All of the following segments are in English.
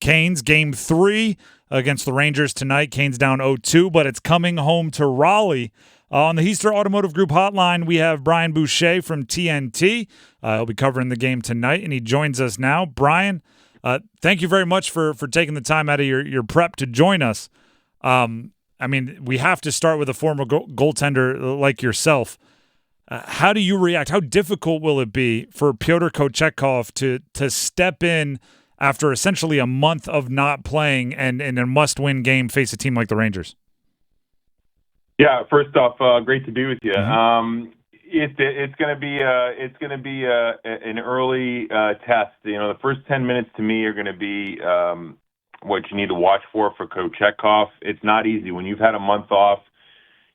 Canes. Game 3 against the Rangers tonight. Canes down 0-2, but it's coming home to Raleigh. On the Heister Automotive Group hotline, we have Brian Boucher from TNT. He'll be covering the game tonight, and he joins us now. Brian, thank you very much for taking the time out of your prep to join us. I mean, we have to start with a former goaltender like yourself. How do you react? How difficult will it be for Pyotr Kochetkov to step in after essentially a month of not playing and in a must-win game face a team like the Rangers? Yeah, first off, great to be with you. Mm-hmm. It's going to be an early test. The first 10 minutes to me are going to be what you need to watch for Kochetkov. It's not easy when you've had a month off.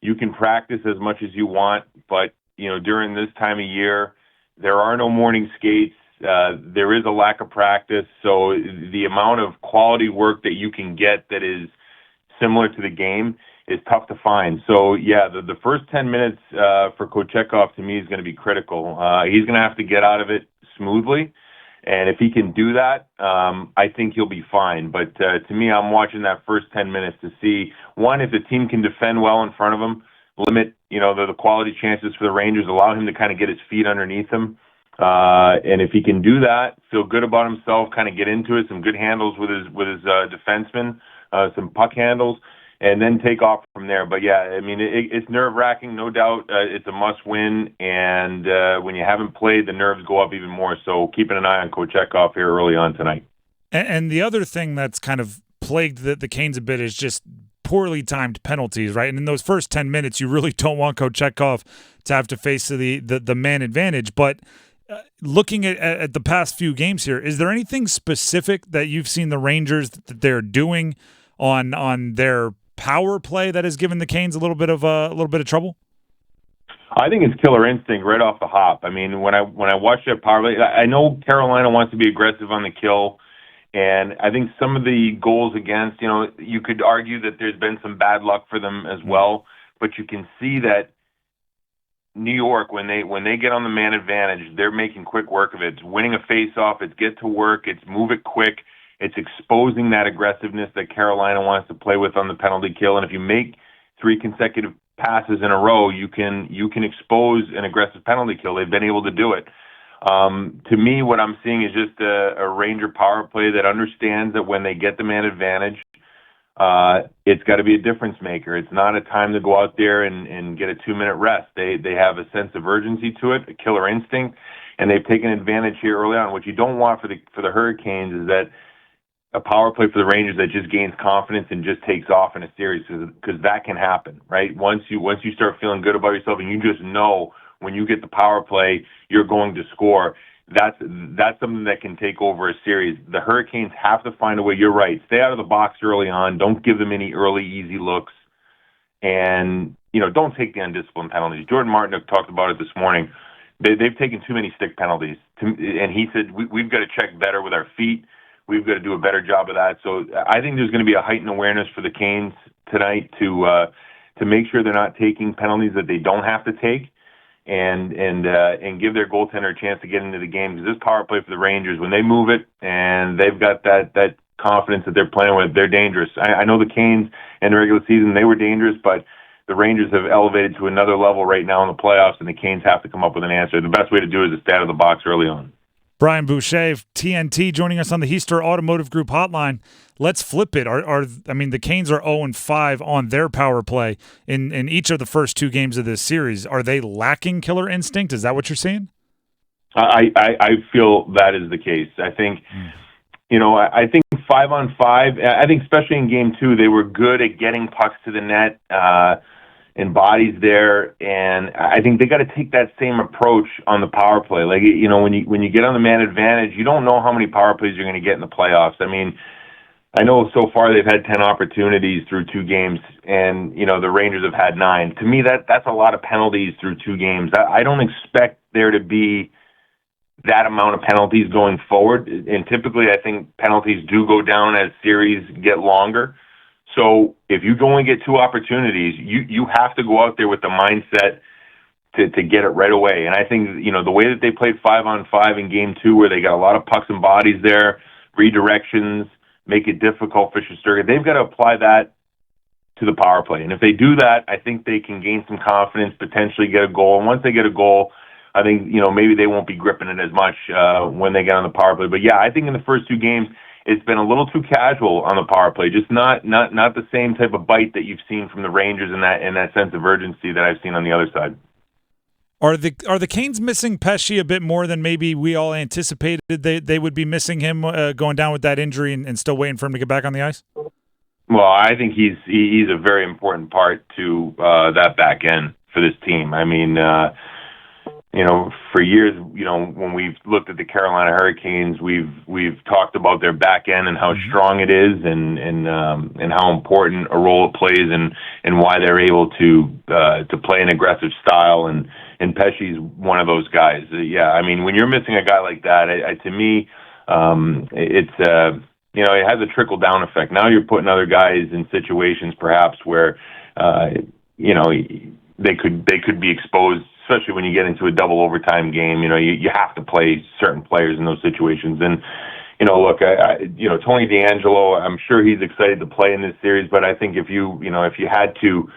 You can practice as much as you want, but during this time of year, there are no morning skates. There is a lack of practice, so the amount of quality work that you can get that is similar to the game is tough to find. So, yeah, the first 10 minutes for Kochetkov to me is going to be critical. He's going to have to get out of it smoothly, and if he can do that, I think he'll be fine. But to me, I'm watching that first 10 minutes to see, one, if the team can defend well in front of him, limit the quality chances for the Rangers, allow him to kind of get his feet underneath him. And if he can do that, feel good about himself, kind of get into it, some good handles with his defensemen, some puck handles, and then take off from there. But yeah, I mean, it's nerve-wracking, no doubt. It's a must-win, and when you haven't played, the nerves go up even more. So keeping an eye on Kochetkov here early on tonight. And the other thing that's kind of plagued the Canes a bit is just poorly timed penalties, right? And in those first 10 minutes, you really don't want Kochetkov to have to face the man advantage. But looking at the past few games here, is there anything specific that you've seen the Rangers that they're doing on their power play that has given the Canes a little bit of trouble? I think it's killer instinct right off the hop. I mean, when I watch that power play, I know Carolina wants to be aggressive on the kill, and I think some of the goals against, you could argue that there's been some bad luck for them as well, but you can see that New York, when they get on the man advantage, they're making quick work of it. It's winning a face-off, it's get to work, it's move it quick, it's exposing that aggressiveness that Carolina wants to play with on the penalty kill. And if you make 3 consecutive passes in a row, you can expose an aggressive penalty kill. They've been able to do it. To me, what I'm seeing is just a Ranger power play that understands that when they get the man advantage, it's got to be a difference maker. It's not a time to go out there and get a 2-minute rest. They have a sense of urgency to it, a killer instinct, and they've taken advantage here early on. What you don't want for the Hurricanes is that a power play for the Rangers that just gains confidence and just takes off in a series, because that can happen, right? Once you start feeling good about yourself and you just know when you get the power play, you're going to score. That's something that can take over a series. The Hurricanes have to find a way. You're right. Stay out of the box early on. Don't give them any early, easy looks. And, don't take the undisciplined penalties. Jordan Martinook talked about it this morning. They've taken too many stick penalties. And he said, we've got to check better with our feet. We've got to do a better job of that. So I think there's going to be a heightened awareness for the Canes tonight to make sure they're not taking penalties that they don't have to take, and give their goaltender a chance to get into the game. Because this power play for the Rangers, when they move it and they've got that confidence that they're playing with, they're dangerous. I know the Canes in the regular season, they were dangerous, but the Rangers have elevated to another level right now in the playoffs, and the Canes have to come up with an answer. The best way to do it is to stay out of the box early on. Brian Boucher of TNT joining us on the Heister Automotive Group hotline. Let's flip it. The Canes are 0-5 on their power play in each of the first 2 games of this series. Are they lacking killer instinct? Is that what you're saying? I feel that is the case. I think, I think 5-on-5, I think especially in game 2, they were good at getting pucks to the net, and bodies there, and I think they got to take that same approach on the power play. Like, when you get on the man advantage, you don't know how many power plays you're going to get in the playoffs. I mean, I know so far they've had 10 opportunities through 2 games, and the Rangers have had 9. To me, that's a lot of penalties through 2 games. I don't expect there to be that amount of penalties going forward, and typically I think penalties do go down as series get longer. So if you only get 2 opportunities, you have to go out there with the mindset to get it right away. And I think, the way that they played 5-on-5 in game 2, where they got a lot of pucks and bodies there, redirections, make it difficult for Shesterkin. They've got to apply that to the power play. And if they do that, I think they can gain some confidence, potentially get a goal. And once they get a goal, I think, maybe they won't be gripping it as much when they get on the power play. But yeah, I think in the first two games, it's been a little too casual on the power play. Just not the same type of bite that you've seen from the Rangers in that sense of urgency that I've seen on the other side. Are the Canes missing Pesce a bit more than maybe we all anticipated they would be missing him going down with that injury and still waiting for him to get back on the ice? Well, I think he's a very important part to that back end for this team. I mean, for years, when we've looked at the Carolina Hurricanes, we've talked about their back end and how strong it is, and how important a role it plays, and why they're able to play an aggressive style. And Pesce's one of those guys. Yeah, I mean, when you're missing a guy like that, to me, it's it has a trickle down effect. Now you're putting other guys in situations perhaps where they could be exposed, especially when you get into a double overtime game. You have to play certain players in those situations. And look, Tony DeAngelo, I'm sure he's excited to play in this series, but I think if you had to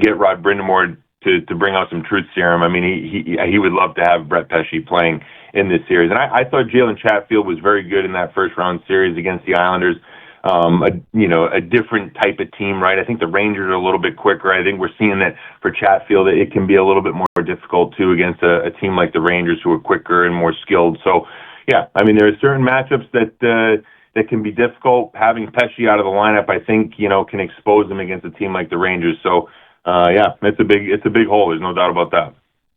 get Rod Brind'Amour to bring out some truth serum, I mean, he would love to have Brett Pesce playing in this series. And I thought Jalen Chatfield was very good in that first round series against the Islanders. A different type of team, right? I think the Rangers are a little bit quicker. I think we're seeing that for Chatfield, it can be a little bit more difficult too against a team like the Rangers, who are quicker and more skilled. So, yeah, I mean, there are certain matchups that can be difficult. Having Pesce out of the lineup, I think, can expose them against a team like the Rangers. So, yeah, it's a big hole. There's no doubt about that.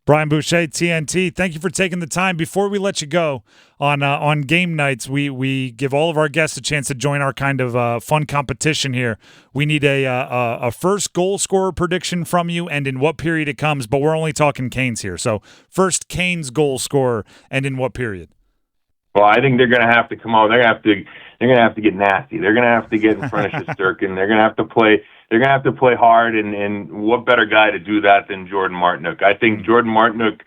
Brian Boucher, TNT, thank you for taking the time. Before we let you go, on game nights, we give all of our guests a chance to join our kind of fun competition here. We need a first goal scorer prediction from you and in what period it comes, but we're only talking Canes here. So first Canes goal scorer and in what period? Well, I think they're going to have to come out. They're going to have to get nasty. They're going to have to get in front of Shesterkin. They're going to have to play. They're going to have to play hard, and what better guy to do that than Jordan Martinook? I think Jordan Martinook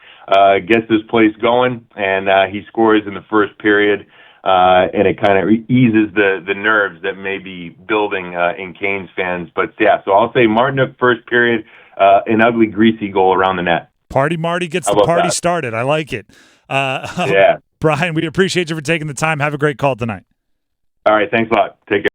gets this place going, and he scores in the first period, and it kind of eases the nerves that may be building in Canes fans. But, yeah, so I'll say Martinook first period, an ugly, greasy goal around the net. Party Marty gets the party started. I like it. Yeah. Brian, we appreciate you for taking the time. Have a great call tonight. All right, thanks a lot. Take care.